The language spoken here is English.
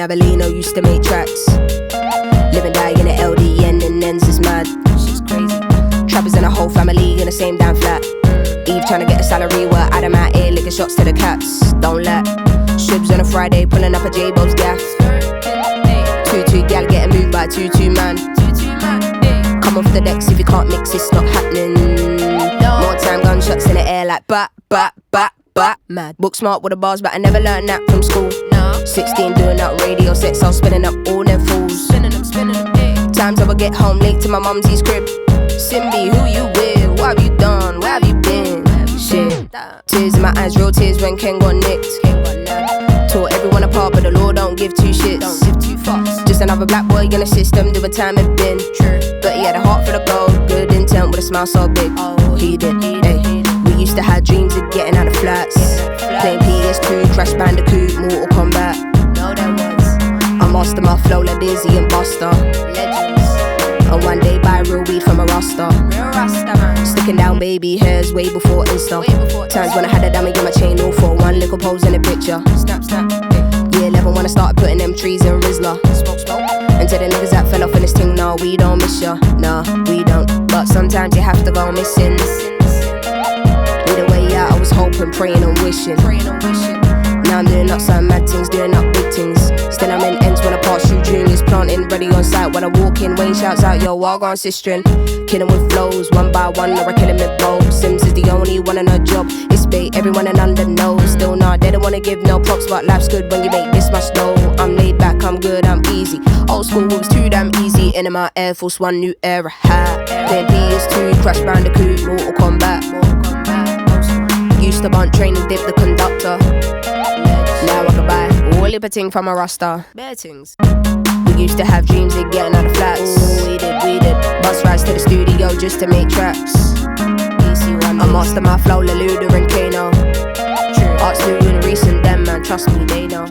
in Aberdeen, used to make tracks. Live and die in the LDN and ends is mad. Shit's crazy. Trappers and a whole family in the same damn flat. Eve trying to get a salary, while Adam out here licking shots to the cats. Don't let Shibs on a Friday, pulling up a J-Bo's gaff. 2-2 gal getting moved by 2-2 man. Come off the decks if you can't mix, it's not happening. More time, gunshots in the air like bat, bat, bat, bat. Mad. Book smart with the bars, but I never learned that from school. 16 doing up radio sets, I was spinning up all them fools. Times I would get home late to my mumsy's crib. Simbi, who you with? What have you done? Where have you been? Shit. Tears in my eyes, real tears when Ken got nicked. Tore everyone apart, but the law don't give two shits. Just another black boy in the system, doing time and bin. But he had a heart for the gold, good intent with a smile so big. He did, hey. We used to have dreams of getting out of flats. Playing PS2, Crash Bandicoot, Mortal Kombat. I master my flow like Dizzy and Buster. And one day buy real weed from a Rasta. Sticking down baby hairs way before Insta. Times when I had a dummy in my chain, all for one little pose in the picture. Year 11 when I started putting them trees in Rizla. And to the niggas that fell off in this thing, nah, we don't miss ya. Nah, we don't. But sometimes you have to go missing. Either way out, I was hoping, praying and wishing. Now I'm doing up some mad things, doing up big things. Still I'm in ends when I pass through juniors, planting ready on site. When I walk in, Wayne shouts out, yo, I'll go on sistering. Killing with flows, one by one, or I kill him with both. Sims is the only one in her job. It's bait, everyone in under knows. Still not, they don't wanna give no props, but life's good when you make this much dough. I'm laid back, I'm good, I'm easy. Old school was too damn easy. In my Air Force One, new era hat. Playing PS2, Crash Bandicoot, Mortal Kombat. Used to bunt train and dip the conductor. Now I can buy all the ting from a Rasta. Bare things. We used to have dreams of getting out of flats. Ooh, we did. Bus rides to the studio just to make tracks. I master my flow, Leluda and Kano. Arts new and recent, them man, trust me, they know.